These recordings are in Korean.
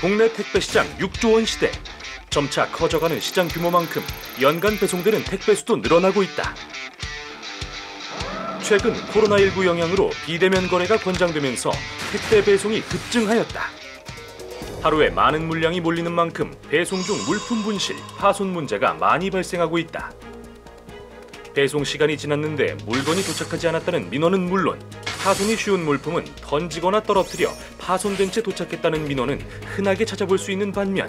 동네 택배시장 6조 원 시대. 점차 커져가는 시장 규모만큼 연간 배송되는 택배 수도 늘어나고 있다. 최근 코로나19 영향으로 비대면 거래가 권장되면서 택배 배송이 급증하였다. 하루에 많은 물량이 몰리는 만큼 배송 중 물품 분실, 파손 문제가 많이 발생하고 있다. 배송 시간이 지났는데 물건이 도착하지 않았다는 민원은 물론 파손이 쉬운 물품은 던지거나 떨어뜨려 파손된 채 도착했다는 민원은 흔하게 찾아볼 수 있는 반면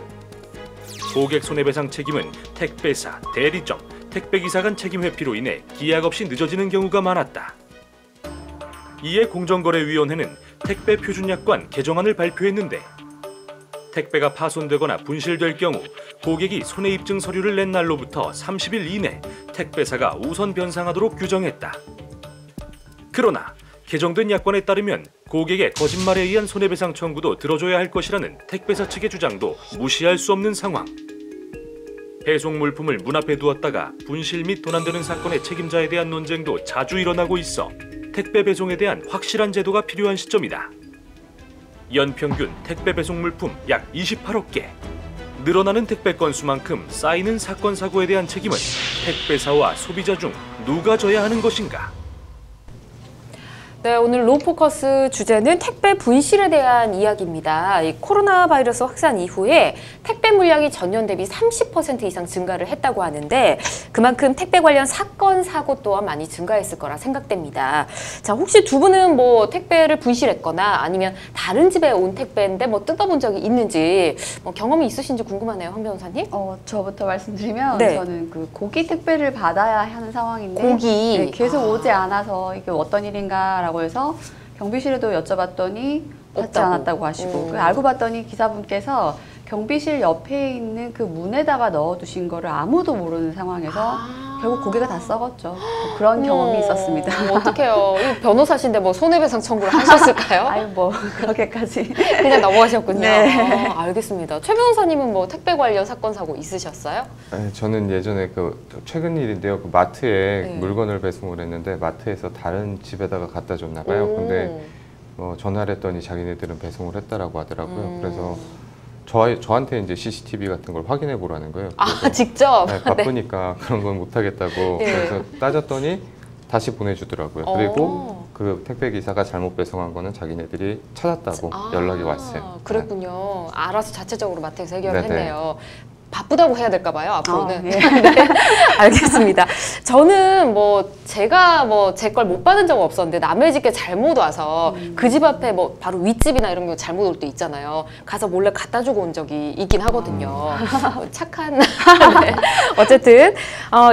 고객 손해배상 책임은 택배사, 대리점, 택배기사 간 책임 회피로 인해 기약 없이 늦어지는 경우가 많았다. 이에 공정거래위원회는 택배 표준약관 개정안을 발표했는데 택배가 파손되거나 분실될 경우 고객이 손해입증 서류를 낸 날로부터 30일 이내 택배사가 우선 변상하도록 규정했다. 그러나 개정된 약관에 따르면 고객의 거짓말에 의한 손해배상 청구도 들어줘야 할 것이라는 택배사 측의 주장도 무시할 수 없는 상황. 배송 물품을 문 앞에 두었다가 분실 및 도난되는 사건의 책임자에 대한 논쟁도 자주 일어나고 있어 택배 배송에 대한 확실한 제도가 필요한 시점이다. 연평균 택배 배송 물품 약 28억 개. 늘어나는 택배 건수만큼 쌓이는 사건 사고에 대한 책임은 택배사와 소비자 중 누가 져야 하는 것인가? 네, 오늘 로포커스 주제는 택배 분실에 대한 이야기입니다. 이 코로나 바이러스 확산 이후에 택배 물량이 전년 대비 30% 이상 증가를 했다고 하는데 그만큼 택배 관련 사건, 사고 또한 많이 증가했을 거라 생각됩니다. 자, 혹시 두 분은 뭐 택배를 분실했거나 아니면 다른 집에 온 택배인데 뭐 뜯어본 적이 있는지 뭐 경험이 있으신지 궁금하네요, 황 변호사님. 저부터 말씀드리면 네. 저는 그 고기 택배를 받아야 하는 상황인데 고기. 네, 계속 오지 않아서 이게 어떤 일인가라고 해서 경비실에도 여쭤봤더니 받지 없다고. 않았다고 하시고 알고 봤더니 기사분께서 경비실 옆에 있는 그 문에다가 넣어두신 거를 아무도 모르는 상황에서 결국 고기가 다 썩었죠. 그런 경험이 있었습니다. 어떡해요. 이 변호사신데 뭐 손해배상 청구를 하셨을까요? 아유 뭐 그렇게까지 그냥 넘어가셨군요. 네. 알겠습니다. 최 변호사님은 뭐 택배 관련 사건 사고 있으셨어요? 네, 저는 예전에 최근 일인데요. 그 마트에 네. 물건을 배송을 했는데 마트에서 다른 집에다가 갖다 줬나 봐요. 근데 전화를 했더니 자기네들은 배송을 했다라고 하더라고요. 그래서 저한테 이제 CCTV 같은 걸 확인해 보라는 거예요. 아, 직접? 네, 바쁘니까 그런 건 못 하겠다고. 네. 그래서 따졌더니 다시 보내주더라고요. 그리고 그 택배 기사가 잘못 배송한 거는 자기네들이 찾았다고 연락이 왔어요. 그랬군요. 알아서 자체적으로 마트에서 해결을 네네. 했네요. 바쁘다고 해야 될까 봐요, 앞으로는. 예. 네, 알겠습니다. 저는 제가 제 걸 못 받은 적은 없었는데 남의 집에 잘못 와서 그 집 앞에 바로 윗집이나 이런 거 잘못 올 때 있잖아요. 가서 몰래 갖다 주고 온 적이 있긴 하거든요. 착한. 네. 어쨌든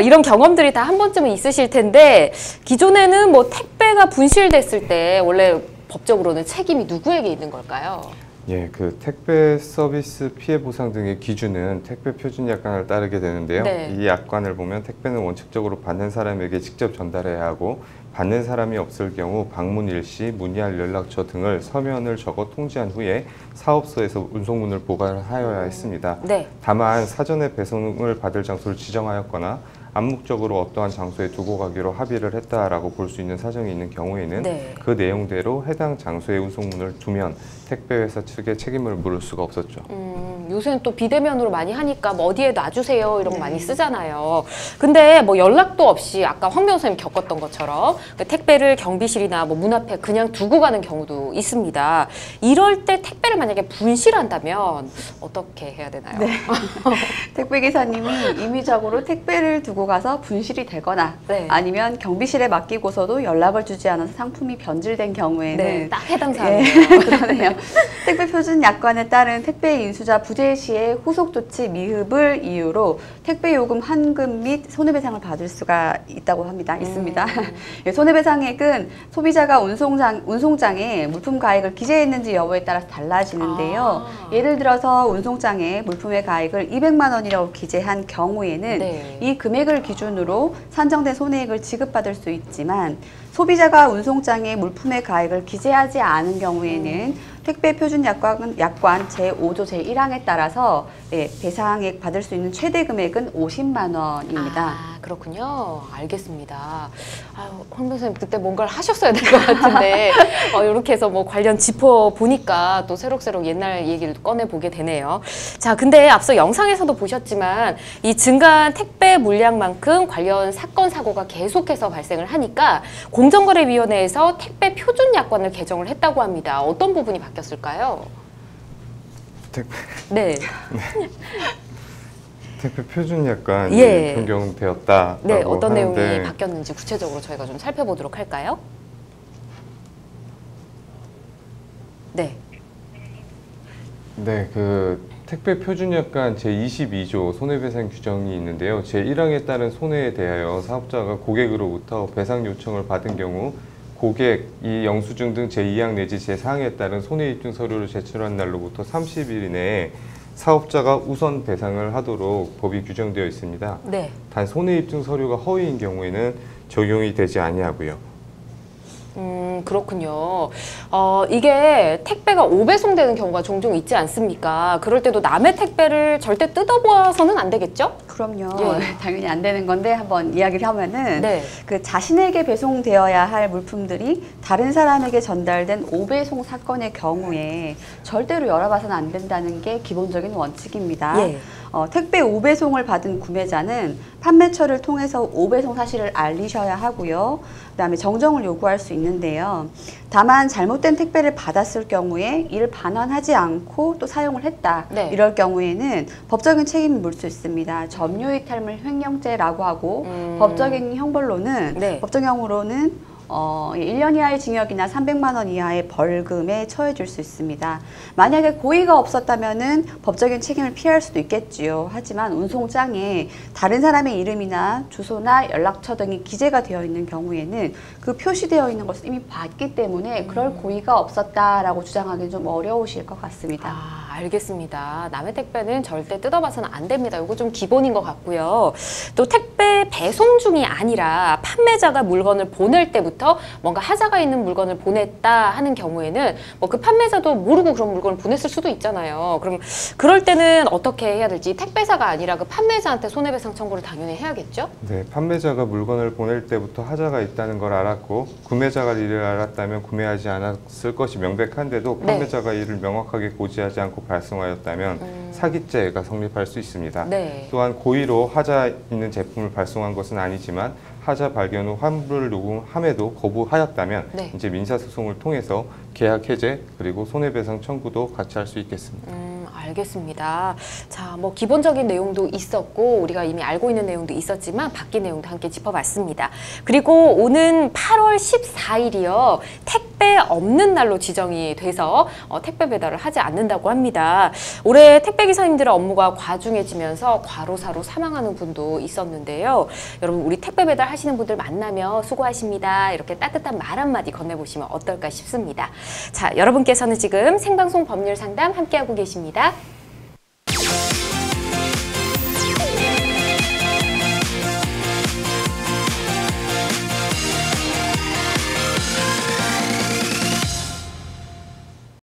이런 경험들이 다 한 번쯤은 있으실 텐데 기존에는 택배가 분실됐을 때 원래 법적으로는 책임이 누구에게 있는 걸까요? 예, 그 택배 서비스 피해 보상 등의 기준은 택배 표준 약관을 따르게 되는데요. 네. 이 약관을 보면 택배는 원칙적으로 받는 사람에게 직접 전달해야 하고 받는 사람이 없을 경우 방문 일시, 문의할 연락처 등을 서면을 적어 통지한 후에 사업소에서 운송문을 보관하여야 했습니다. 네. 다만 사전에 배송을 받을 장소를 지정하였거나 암묵적으로 어떠한 장소에 두고 가기로 합의를 했다라고 볼 수 있는 사정이 있는 경우에는 네. 그 내용대로 해당 장소에 운송문을 두면 택배회사 측에 책임을 물을 수가 없었죠. 요새는 또 비대면으로 많이 하니까 어디에 놔주세요 이런 거 많이 쓰잖아요. 근데 연락도 없이 아까 황 변호사님 겪었던 것처럼 택배를 경비실이나 문 앞에 그냥 두고 가는 경우도 있습니다. 이럴 때 택배를 만약에 분실한다면 어떻게 해야 되나요? 네. 택배 기사님이 임의적으로 택배를 두고 가서 분실이 되거나 네. 아니면 경비실에 맡기고서도 연락을 주지 않아서 상품이 변질된 경우에는 네, 딱 해당 사항이에요. 예, 그러네요. 택배 표준 약관에 따른 택배 인수자 부재 시에 후속 조치 미흡을 이유로 택배 요금 환급 및 손해배상을 받을 수가 있다고 합니다. 있습니다. 예, 손해배상액은 소비자가 운송장에 물품 가액을 기재했는지 여부에 따라서 달라지는데요. 예를 들어서 운송장에 물품의 가액을 200만 원이라고 기재한 경우에는 네. 이 금액을 기준으로 산정된 손해액을 지급받을 수 있지만 소비자가 운송장에 물품의 가액을 기재하지 않은 경우에는 택배 표준 약관 제5조 제1항에 따라서 배상액 받을 수 있는 최대 금액은 50만 원입니다. 그렇군요. 알겠습니다. 아유, 황 변호사님 그때 뭔가를 하셨어야 될 것 같은데 이렇게 해서 뭐 관련 짚어보니까 또 새록새록 옛날 얘기를 꺼내보게 되네요. 자, 근데 앞서 영상에서도 보셨지만 이 증가한 택배 물량만큼 관련 사건, 사고가 계속해서 발생을 하니까 공정거래위원회에서 택배 표준 약관을 개정을 했다고 합니다. 어떤 부분이 바뀌었을까요? 택배 표준 약관이 예. 변경되었다라고 네, 어떤 내용이 하는데 바뀌었는지 구체적으로 저희가 좀 살펴보도록 할까요? 네. 네, 그 택배 표준 약관 제22조 손해배상 규정이 있는데요. 제1항에 따른 손해에 대하여 사업자가 고객으로부터 배상 요청을 받은 경우 고객, 이 영수증 등 제2항 내지 제4항에 따른 손해입증 서류를 제출한 날로부터 30일 이내에 사업자가 우선 배상을 하도록 법이 규정되어 있습니다. 네. 단 손해입증 서류가 허위인 경우에는 적용이 되지 아니하고요. 그렇군요. 이게 택배가 오배송되는 경우가 종종 있지 않습니까? 그럴 때도 남의 택배를 절대 뜯어보아서는 안 되겠죠? 그럼요. 예. 당연히 안 되는 건데 한번 이야기를 하면은 네. 그 자신에게 배송되어야 할 물품들이 다른 사람에게 전달된 오배송 사건의 경우에 절대로 열어봐서는 안 된다는 게 기본적인 원칙입니다. 예. 택배 오배송을 받은 구매자는 판매처를 통해서 오배송 사실을 알리셔야 하고요. 그다음에 정정을 요구할 수 있는데요. 다만 잘못된 택배를 받았을 경우에 이를 반환하지 않고 또 사용을 했다. 네. 이럴 경우에는 법적인 책임을 물 수 있습니다. 점유이탈물 횡령죄라고 하고 법적인 형벌로는 네. 법정형으로는 1년 이하의 징역이나 300만 원 이하의 벌금에 처해질 수 있습니다. 만약에 고의가 없었다면은 법적인 책임을 피할 수도 있겠지요. 하지만 운송장에 다른 사람의 이름이나 주소나 연락처 등이 기재가 되어 있는 경우에는 그 표시되어 있는 것을 이미 봤기 때문에 그럴 고의가 없었다라고 주장하기는 좀 어려우실 것 같습니다. 알겠습니다. 남의 택배는 절대 뜯어봐서는 안 됩니다. 이거 좀 기본인 것 같고요. 또 택배 배송 중이 아니라 판매자가 물건을 보낼 때부터 뭔가 하자가 있는 물건을 보냈다 하는 경우에는 뭐 그 판매자도 모르고 그런 물건을 보냈을 수도 있잖아요. 그럼 그럴 때는 어떻게 해야 될지 택배사가 아니라 그 판매자한테 손해배상 청구를 당연히 해야겠죠? 네, 판매자가 물건을 보낼 때부터 하자가 있다는 걸 알았고 구매자가 이를 알았다면 구매하지 않았을 것이 명백한데도 네. 판매자가 이를 명확하게 고지하지 않고 발송하였다면 사기죄가 성립할 수 있습니다. 네. 또한 고의로 하자 있는 제품을 발송한 것은 아니지만 하자 발견 후 환불을 요구함에도 거부하였다면 네. 이제 민사소송을 통해서 계약 해제 그리고 손해배상 청구도 같이 할 수 있겠습니다. 알겠습니다. 자, 뭐 기본적인 내용도 있었고 우리가 이미 알고 있는 내용도 있었지만 바뀐 내용도 함께 짚어봤습니다. 그리고 오는 8월 14일이요. 택배 없는 날로 지정이 돼서 택배 배달을 하지 않는다고 합니다. 올해 택배 기사님들의 업무가 과중해지면서 과로사로 사망하는 분도 있었는데요. 여러분 우리 택배 배달 하시는 분들 만나며 수고하십니다. 이렇게 따뜻한 말 한마디 건네보시면 어떨까 싶습니다. 자, 여러분께서는 지금 생방송 법률 상담 함께하고 계십니다.